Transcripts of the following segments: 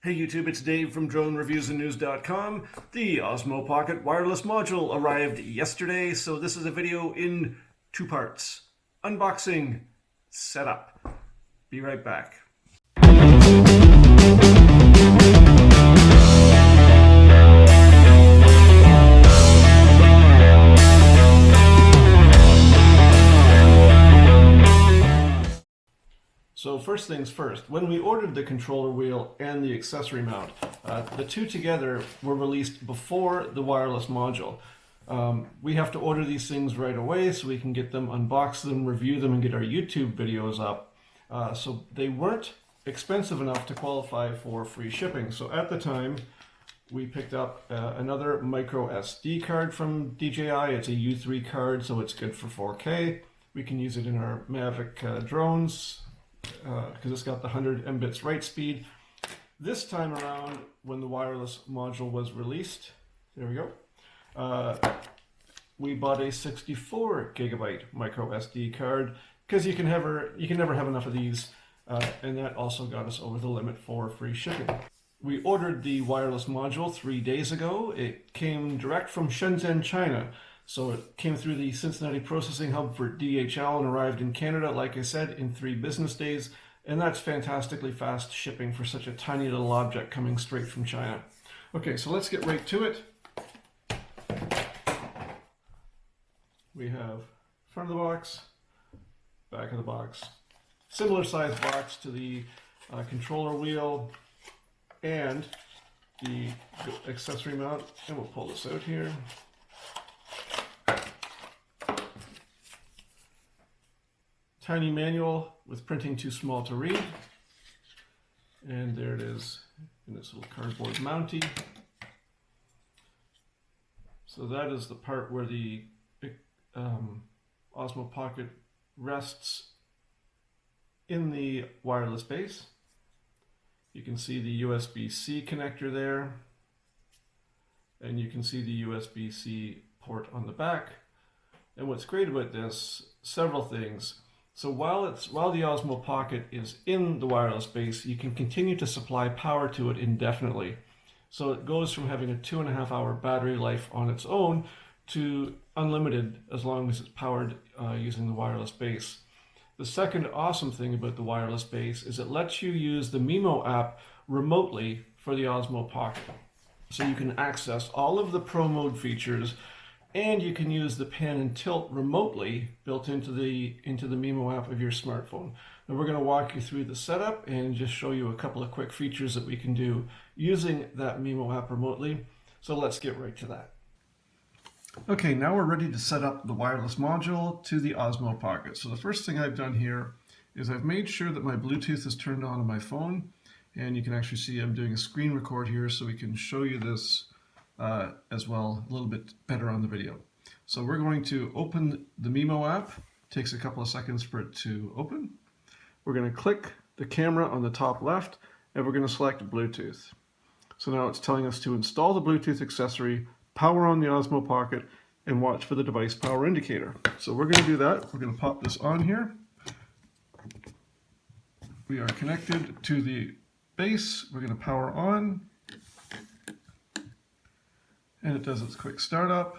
Hey YouTube, it's Dave from DroneReviewsAndNews.com. The Osmo Pocket wireless module arrived yesterday, so this is a video in two parts. Unboxing, setup. Be right back. So first things first, when we ordered the controller wheel and the accessory mount, the two together were released before the wireless module. We have to order these things right away so we can get them, unbox them, review them, and get our YouTube videos up. So they weren't expensive enough to qualify for free shipping. So at the time, we picked up another micro SD card from DJI. It's a U3 card, so it's good for 4K. We can use it in our Mavic drones, because it's got the 100 Mbits write speed. This time around, when the wireless module was released, there we go, we bought a 64 gigabyte micro SD card because you can never have enough of these, and that also got us over the limit for free shipping. We ordered the wireless module 3 days ago. It came direct from Shenzhen, China. So it came through the Cincinnati processing hub for DHL and arrived in Canada, like I said, in 3 business days. And that's fantastically fast shipping for such a tiny little object coming straight from China. Okay, so let's get right to it. We have front of the box, back of the box. Similar size box to the controller wheel and the accessory mount. And we'll pull this out here. Tiny manual with printing too small to read. And there it is in this little cardboard mountie. So that is the part where the Osmo Pocket rests in the wireless base. You can see the USB-C connector there. And you can see the USB-C port on the back. And what's great about this, several things. So while the Osmo Pocket is in the wireless base, you can continue to supply power to it indefinitely. So it goes from having a 2.5-hour battery life on its own to unlimited as long as it's powered using the wireless base. The second awesome thing about the wireless base is it lets you use the MIMO app remotely for the Osmo Pocket. So you can access all of the Pro Mode features, and you can use the pan and tilt remotely built into the MIMO app of your smartphone. And we're going to walk you through the setup and just show you a couple of quick features that we can do using that MIMO app remotely. So let's get right to that. Okay, now we're ready to set up the wireless module to the Osmo Pocket. So the first thing I've done here is I've made sure that my Bluetooth is turned on my phone. And you can actually see I'm doing a screen record here so we can show you this as well a little bit better on the video. So we're going to open the MIMO app. It takes a couple of seconds for it to open. We're going to click the camera on the top left and we're going to select Bluetooth. So now it's telling us to install the Bluetooth accessory, power on the Osmo Pocket, and watch for the device power indicator. So we're going to do that. We're going to pop this on here. We are connected to the base. We're going to power on. And it does its quick startup.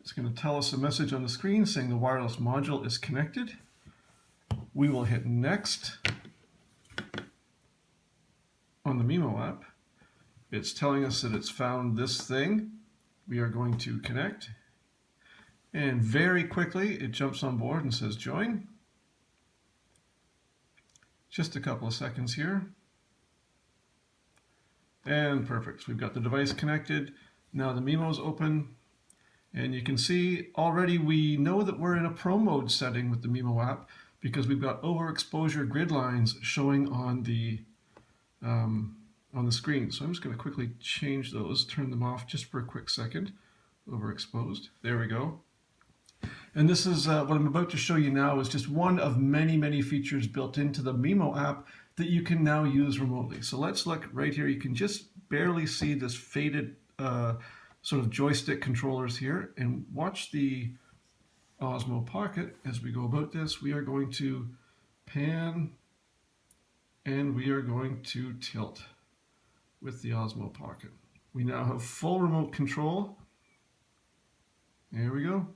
It's going to tell us a message on the screen saying the wireless module is connected. We will hit next on the MIMO app. It's telling us that it's found this thing. We are going to connect. And very quickly it jumps on board and says join. Just a couple of seconds here. And perfect. So we've got the device connected. Now the MIMO is open. And you can see already we know that we're in a Pro Mode setting with the MIMO app because we've got overexposure grid lines showing on the screen. So I'm just going to quickly change those, turn them off just for a quick second. Overexposed. There we go. And this is what I'm about to show you now is just one of many, many features built into the MIMO app that you can now use remotely. So let's look right here. You can just barely see this faded sort of joystick controllers here, and watch the Osmo Pocket. As we go about this, we are going to pan and we are going to tilt with the Osmo Pocket. We now have full remote control. There we go.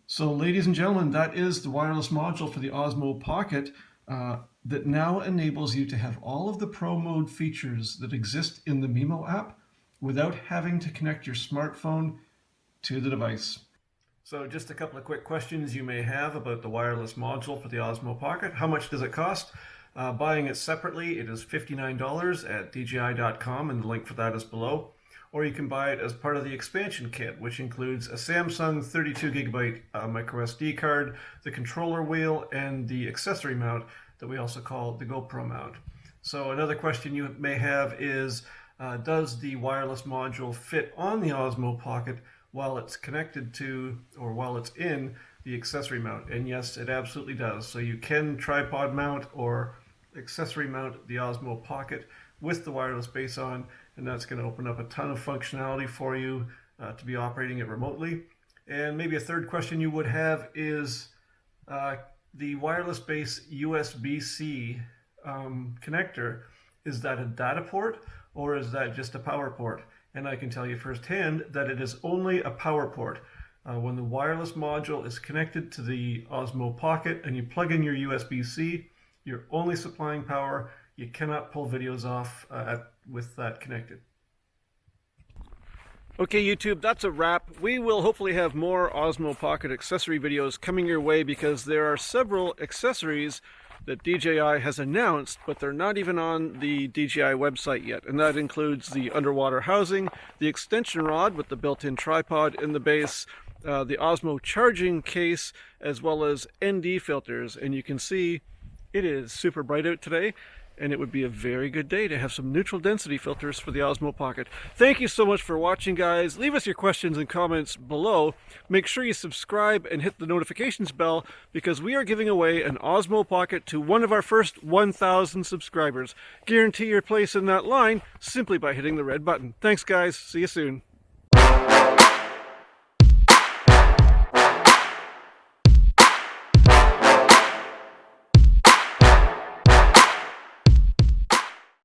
So ladies and gentlemen, that is the wireless module for the Osmo Pocket that now enables you to have all of the Pro Mode features that exist in the MIMO app without having to connect your smartphone to the device. So just a couple of quick questions you may have about the wireless module for the Osmo Pocket. How much does it cost? Buying it separately, it is $59 at DJI.com, and the link for that is below. Or you can buy it as part of the expansion kit, which includes a Samsung 32GB microSD card, the controller wheel, and the accessory mount that we also call the GoPro mount. So another question you may have is, does the wireless module fit on the Osmo Pocket while it's connected to, or while it's in, the accessory mount? And yes, it absolutely does. So you can tripod mount or accessory mount the Osmo Pocket with the wireless base on, and that's going to open up a ton of functionality for you to be operating it remotely. And maybe a third question you would have is, the wireless base USB-C connector, is that a data port or is that just a power port? And I can tell you firsthand that it is only a power port. When the wireless module is connected to the Osmo Pocket and you plug in your USB-C, you're only supplying power. You cannot pull videos off with that connected. Okay, YouTube, that's a wrap. We will hopefully have more Osmo Pocket accessory videos coming your way because there are several accessories that DJI has announced, but they're not even on the DJI website yet. And that includes the underwater housing, the extension rod with the built-in tripod in the base, the Osmo charging case, as well as ND filters. And you can see it is super bright out today, and it would be a very good day to have some neutral density filters for the Osmo Pocket. Thank you so much for watching, guys. Leave us your questions and comments below. Make sure you subscribe and hit the notifications bell because we are giving away an Osmo Pocket to one of our first 1,000 subscribers. Guarantee your place in that line simply by hitting the red button. Thanks, guys. See you soon.